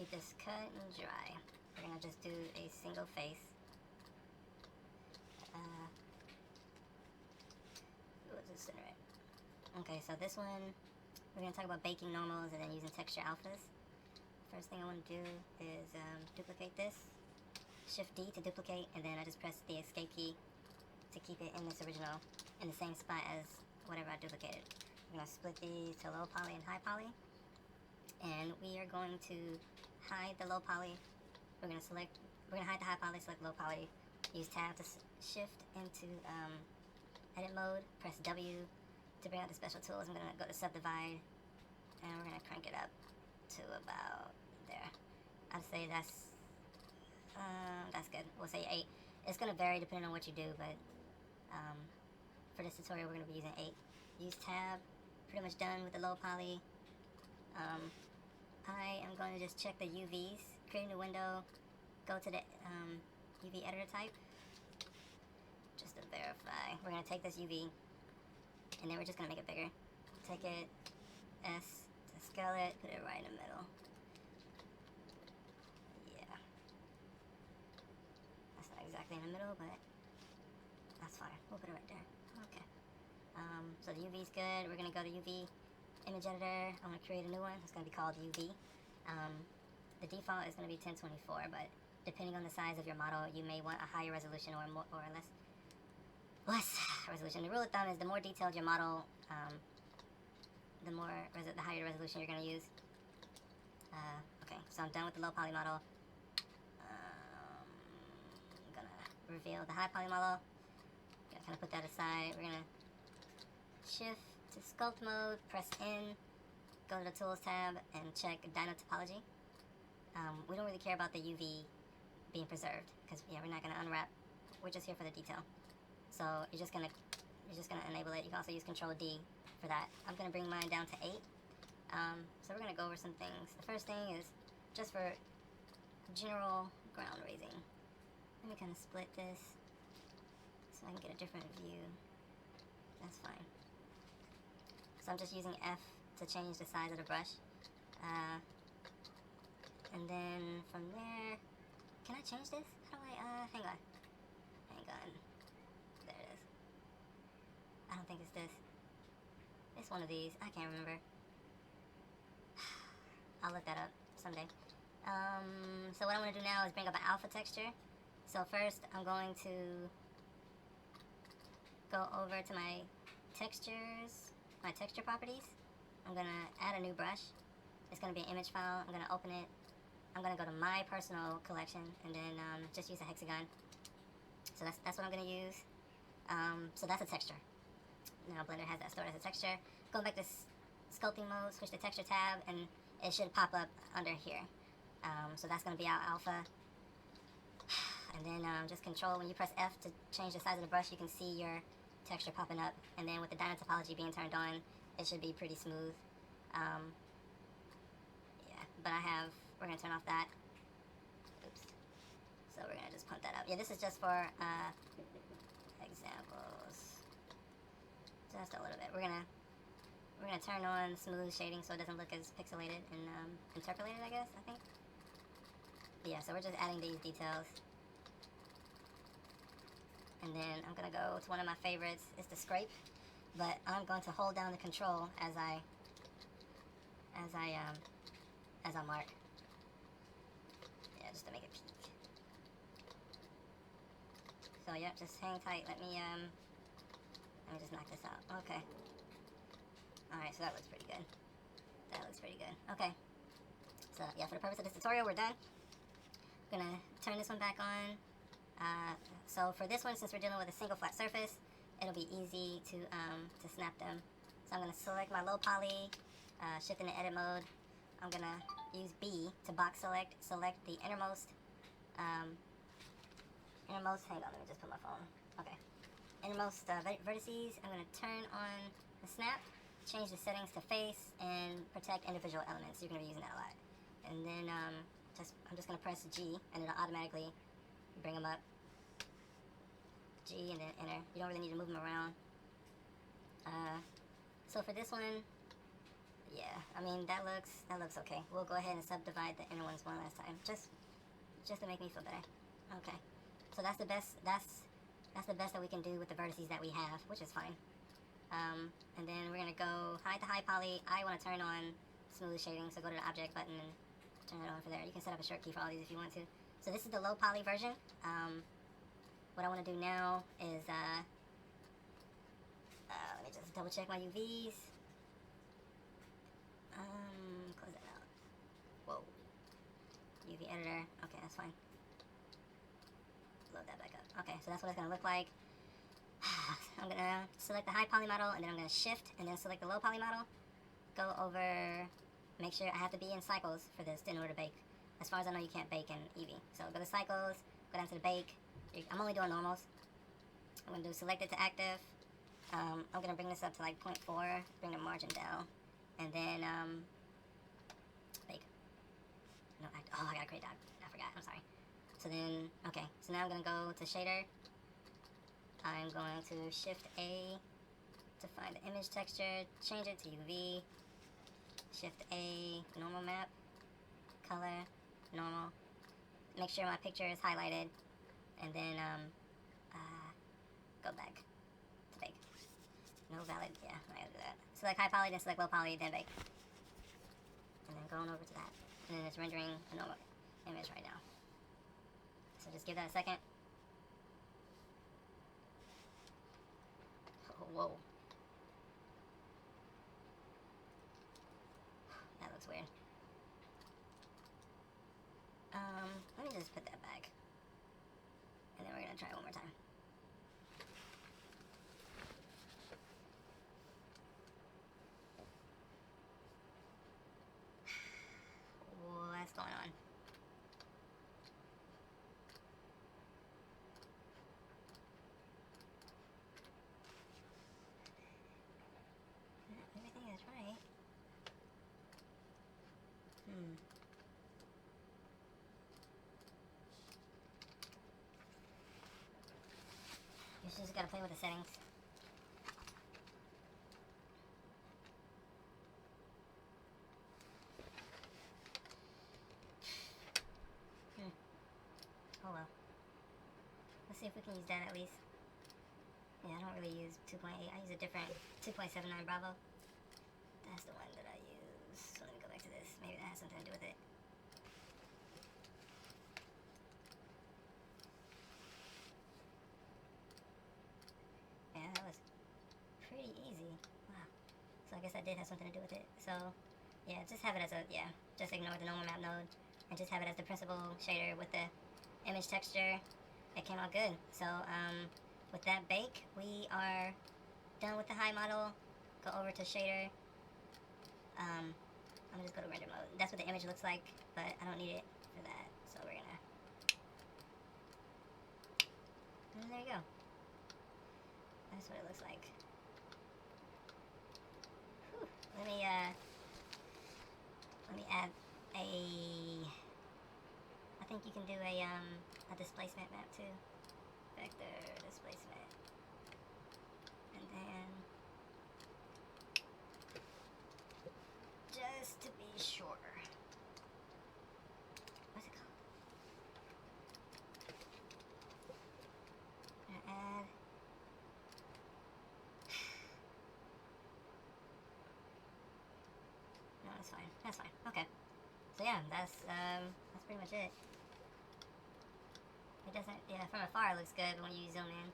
keep this cut and dry. We're gonna just do a single face. Let's center it. Okay, so this one, we're gonna talk about baking normals and then using texture alphas. First thing I want to do is duplicate this. Shift D to duplicate, and then I just press the escape key to keep it in this original, in the same spot as whatever I duplicated. I'm gonna split these to low poly and high poly, and we are going to hide the low poly. We're gonna hide the high poly, select low poly, use tab to shift into edit mode, press W to bring out the special tools. I'm gonna go to subdivide, and we're gonna crank it up to about there. I'd say that's good. We'll say 8. It's gonna vary depending on what you do, but for this tutorial we're gonna be using 8. Use tab. Pretty much done with the low poly. I am going to just check the UVs, create a new window, go to the UV editor type, just to verify. We're going to take this UV, and then we're just going to make it bigger. Take it, S to scale it, put it right in the middle. Yeah. That's not exactly in the middle, but that's fine. We'll put it right there. Okay. So the UV is good. We're going to go to UV image editor. I'm going to create a new one. It's going to be called UV. The default is going to be 1024, but depending on the size of your model, you may want a higher resolution or more or less resolution. The rule of thumb is the more detailed your model, the higher resolution you're going to use. Okay, so I'm done with the low poly model. I'm going to reveal the high poly model. I'm going to kind of put that aside. We're going to shift to sculpt mode, press N, go to the tools tab, and check dynatopology. We don't really care about the UV being preserved because we're not going to unwrap. We're just here for the detail. So you're just gonna enable it. You can also use Control D for that. I'm gonna bring mine down to 8. So we're gonna go over some things. The first thing is just for general ground raising. Let me kind of split this so I can get a different view. That's fine. So I'm just using F to change the size of the brush. And then from there, can I change this? How do I, hang on. There it is. I don't think it's this. It's one of these. I can't remember. I'll look that up someday. So what I'm going to do now is bring up an alpha texture. So first I'm going to go over to my textures, my texture properties. I'm going to add a new brush. It's going to be an image file. I'm going to open it. I'm going to go to my personal collection and then just use a hexagon. So that's what I'm going to use. So that's a texture. Now Blender has that stored as a texture. Go back to sculpting mode, switch to texture tab, and it should pop up under here. So that's going to be our alpha. And then just control, when you press F to change the size of the brush, you can see your texture popping up. And then with the dynatopology being turned on, it should be pretty smooth. Yeah, but we're going to turn off that. Oops. So we're going to just pump that up. Yeah, this is just for examples. Just a little bit. We're gonna turn on smooth shading so it doesn't look as pixelated and interpolated, I guess, I think. Yeah, so we're just adding these details. And then I'm gonna go to one of my favorites. It's the scrape, but I'm going to hold down the control as I mark. Yeah, just to make it peak. So yeah, just hang tight. Let me just knock this out. Okay. Alright, so that looks pretty good. Okay. So yeah, for the purpose of this tutorial, we're done. I'm gonna turn this one back on. So for this one, since we're dealing with a single flat surface, it'll be easy to snap them. So I'm gonna select my low poly, shift into edit mode. I'm gonna use B to box select the innermost, hang on, let me just put my phone. Okay. Innermost vertices. I'm going to turn on the snap, change the settings to face, and protect individual elements. You're going to be using that a lot. And then I'm just going to press G, and it'll automatically bring them up. G and then enter. You don't really need to move them around. So for this one, yeah, I mean that looks okay. We'll go ahead and subdivide the inner ones one last time, just to make me feel better. Okay, so that's the best. That's the best that we can do with the vertices that we have, which is fine. And then we're gonna go hide the high poly. I want to turn on smooth shading, so go to the object button and turn it on for there. You can set up a short key for all these if you want to. So this is the low poly version. What I want to do now is let me just double check my UVs. Close that out. Whoa. UV editor. Okay, that's fine. Load that back up. Okay, so that's what it's gonna look like. I'm gonna select the high poly model, and then I'm gonna shift and then select the low poly model. Go over, make sure I have to be in cycles for this in order to bake. As far as I know, you can't bake in Eevee. So go to cycles, go down to the bake. I'm only doing normals. I'm gonna do selected to active. I'm gonna bring this up to like 0.4, bring the margin down, and then bake. No, oh, I gotta create that. I forgot. I'm sorry. So then, okay. So now I'm gonna go to shader. I'm going to Shift A to find the image texture, change it to UV, Shift A, normal map, color, normal, make sure my picture is highlighted, and then go back to bake. No valid, yeah, I gotta do that. Select high poly, then select low poly, then bake. And then going over to that. And then it's rendering a normal image right now. So just give that a second. Whoa. That looks weird. Let me just put that back. And then we're gonna try it one more time. What's going on? Everything is right. You just gotta play with the settings. Oh well. Let's see if we can use that at least. Yeah, I don't really use 2.8. I use a different 2.79 Bravo. That's the one that I use. So let me go back to this. Maybe that has something to do with it. Yeah, that was pretty easy. Wow. So I guess that did have something to do with it. So yeah, just have it as a, just ignore the normal map node and just have it as the principal shader with the image texture. It came out good. So with that bake, we are done with the high model. Go over to shader. I'm gonna just go to render mode. That's what the image looks like, but I don't need it for that. So we're gonna, and there you go. That's what it looks like. Whew. Let me add a, I think you can do a displacement map too. Vector displacement. And then, just to be sure. What's it called? I'm gonna add. No, that's fine. That's fine. Okay. So yeah, that's pretty much it. It doesn't, yeah, from afar it looks good, but when you zoom in,